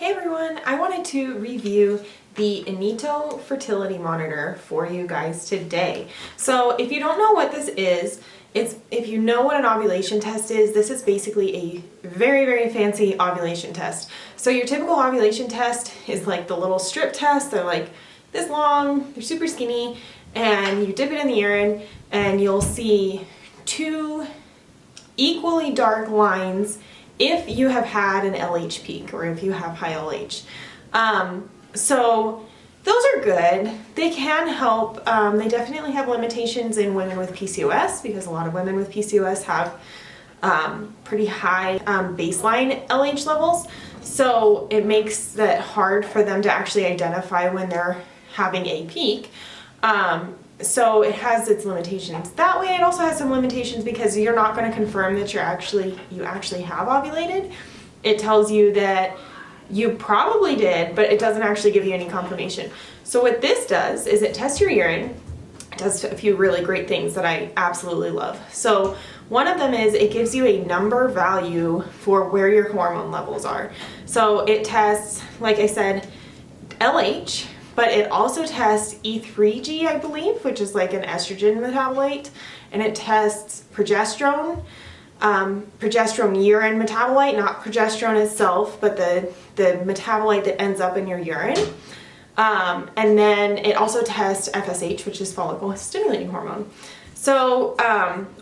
Hey everyone, I wanted to review the Inito fertility monitor for you guys today. So if you don't know what this is, if you know what an ovulation test is, this is basically a very, very fancy ovulation test. So your typical ovulation test is like the little strip test. They're like this long, they're super skinny, and you dip it in the urine and you'll see two equally dark lines if you have had an LH peak or if you have high LH. So those are good. They can help. They definitely have limitations in women with PCOS because a lot of women with PCOS have pretty high baseline LH levels. So it makes it hard for them to actually identify when they're having a peak. So it has its limitations. That way it also has some limitations because you're not going to confirm that you actually have ovulated. It tells you that you probably did, but it doesn't actually give you any confirmation. So what this does is it tests your urine. It does a few really great things that I absolutely love. So one of them is it gives you a number value for where your hormone levels are. So it tests, like I said, LH, but it also tests E3G, I believe, which is like an estrogen metabolite, and it tests progesterone, progesterone urine metabolite, not progesterone itself, but the metabolite that ends up in your urine. And then it also tests FSH, which is follicle stimulating hormone. So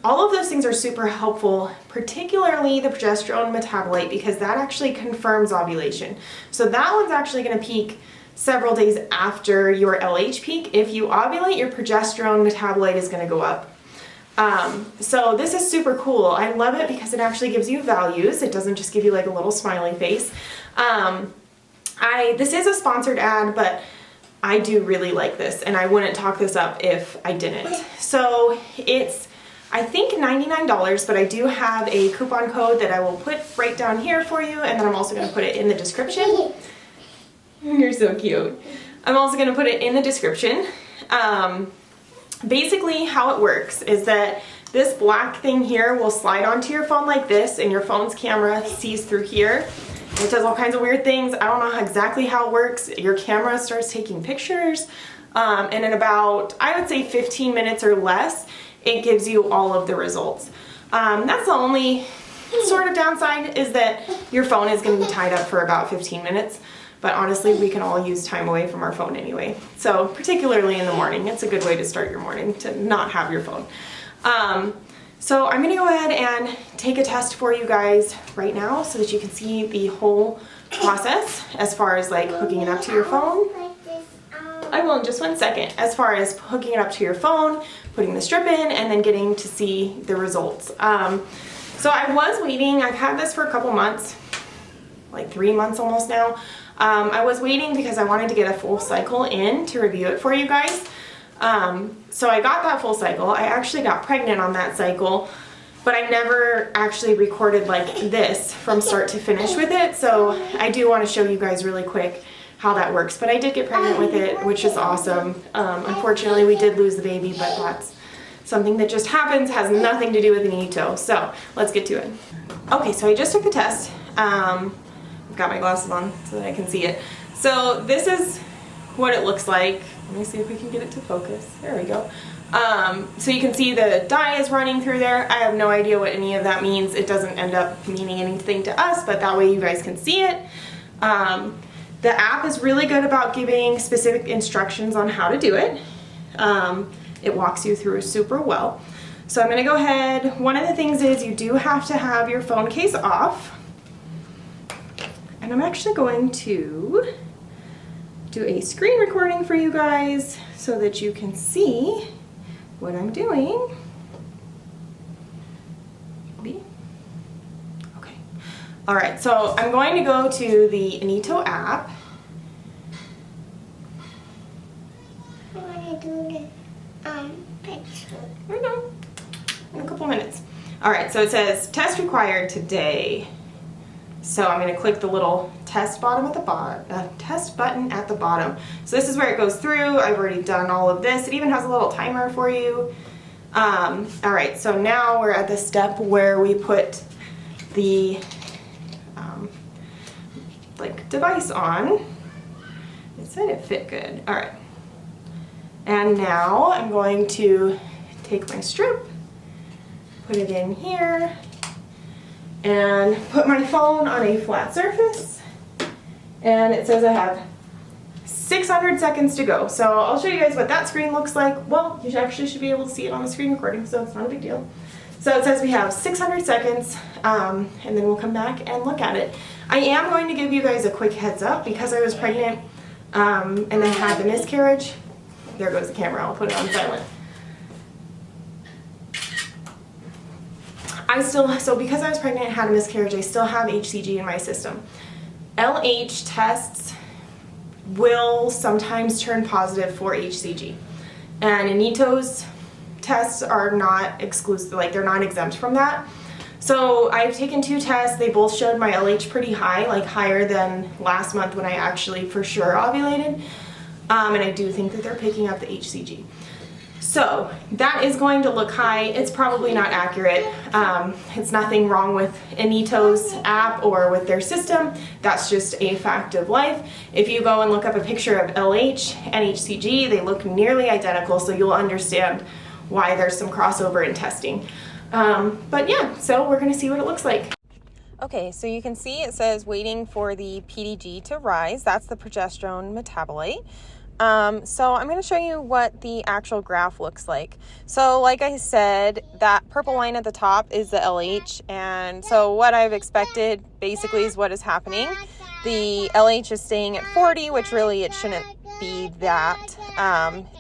all of those things are super helpful, particularly the progesterone metabolite, because that actually confirms ovulation. So that one's actually going to peak several days after your LH peak. If you ovulate, your progesterone metabolite is going to go up. So this is super cool. I love it because it actually gives you values. It doesn't just give you like a little smiley face. This is a sponsored ad, but I do really like this, and I wouldn't talk this up if I didn't. So it's, I think, $99, but I do have a coupon code that I will put right down here for you, and then I'm also going to put it in the description. You're so cute. I'm also going to put it in the description. Basically how it works is that this black thing here will slide onto your phone like this, and your phone's camera sees through here. It does all kinds of weird things. I don't know exactly how it works. Your camera starts taking pictures, and in about, I would say 15 minutes or less, it gives you all of the results. That's the only sort of downside, is that your phone is going to be tied up for about 15 minutes. But honestly, we can all use time away from our phone anyway. So particularly in the morning, it's a good way to start your morning, to not have your phone. So I'm gonna go ahead and take a test for you guys right now so that you can see the whole process as far as like hooking it up to your phone. I will in just 1 second. As far as hooking it up to your phone, putting the strip in, and then getting to see the results. So I was waiting. I've had this for a couple months, like 3 months almost now. I was waiting because I wanted to get a full cycle in to review it for you guys. So I got that full cycle. I actually got pregnant on that cycle, but I never actually recorded like this from start to finish with it. So I do want to show you guys really quick how that works. But I did get pregnant with it, which is awesome. Unfortunately, we did lose the baby, but that's something that just happens, has nothing to do with Inito. So let's get to it. Okay, so I just took the test. I've got my glasses on so that I can see it. So this is what it looks like. Let me see if we can get it to focus. There we go. So you can see the dye is running through there. I have no idea what any of that means. It doesn't end up meaning anything to us, but that way you guys can see it. The app is really good about giving specific instructions on how to do it. It walks you through super well. So I'm gonna go ahead. One of the things is you do have to have your phone case off. And I'm actually going to do a screen recording for you guys so that you can see what I'm doing. Okay. All right, so I'm going to go to the Inito app. I want to do the picture. I know. In a couple minutes. All right, so it says test required today. So I'm going to click the little test button at the bottom. So this is where it goes through. I've already done all of this. It even has a little timer for you. All right, so now we're at the step where we put the like device on. It said it fit good. All right. And now I'm going to take my strip, put it in here, and put my phone on a flat surface. And it says I have 600 seconds to go. So I'll show you guys what that screen looks like. Well, you actually should be able to see it on the screen recording, so it's not a big deal. So it says we have 600 seconds, and then we'll come back and look at it. I am going to give you guys a quick heads up because I was pregnant and then had the miscarriage. There goes the camera, I'll put it on silent. So because I was pregnant and had a miscarriage, I still have HCG in my system. LH tests will sometimes turn positive for HCG. And Inito's tests are not exclusive, like they're not exempt from that. So I've taken 2 tests, they both showed my LH pretty high, like higher than last month when I actually for sure ovulated. And I do think that they're picking up the HCG. So that is going to look high. It's probably not accurate. It's nothing wrong with Inito's app or with their system. That's just a fact of life. If you go and look up a picture of LH and HCG, they look nearly identical, so you'll understand why there's some crossover in testing. But yeah, so we're gonna see what it looks like. Okay, so you can see it says waiting for the PDG to rise. That's the progesterone metabolite. So I'm going to show you what the actual graph looks like. So like I said, that purple line at the top is the LH, and so what I've expected basically is what is happening. The LH is staying at 40, which really it shouldn't be that.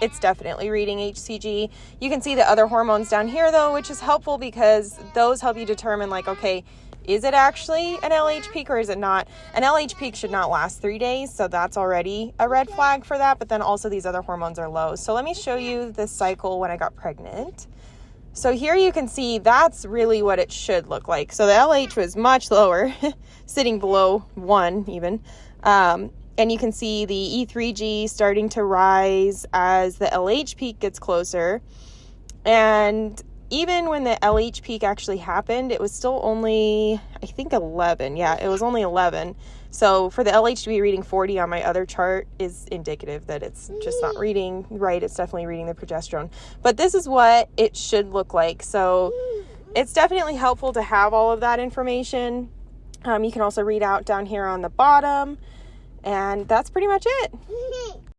It's definitely reading HCG. You can see the other hormones down here though, which is helpful because those help you determine like, okay, is it actually an LH peak or is it not? An LH peak should not last 3 days, so that's already a red flag for that, but then also these other hormones are low. So let me show you this cycle when I got pregnant. So here you can see that's really what it should look like. So the LH was much lower, sitting below 1 even. And you can see the E3G starting to rise as the LH peak gets closer. And even when the LH peak actually happened, it was still only, I think 11. Yeah, it was only 11. So for the LH to be reading 40 on my other chart is indicative that it's just not reading right. It's definitely reading the progesterone. But this is what it should look like. So it's definitely helpful to have all of that information. You can also read out down here on the bottom. And that's pretty much it.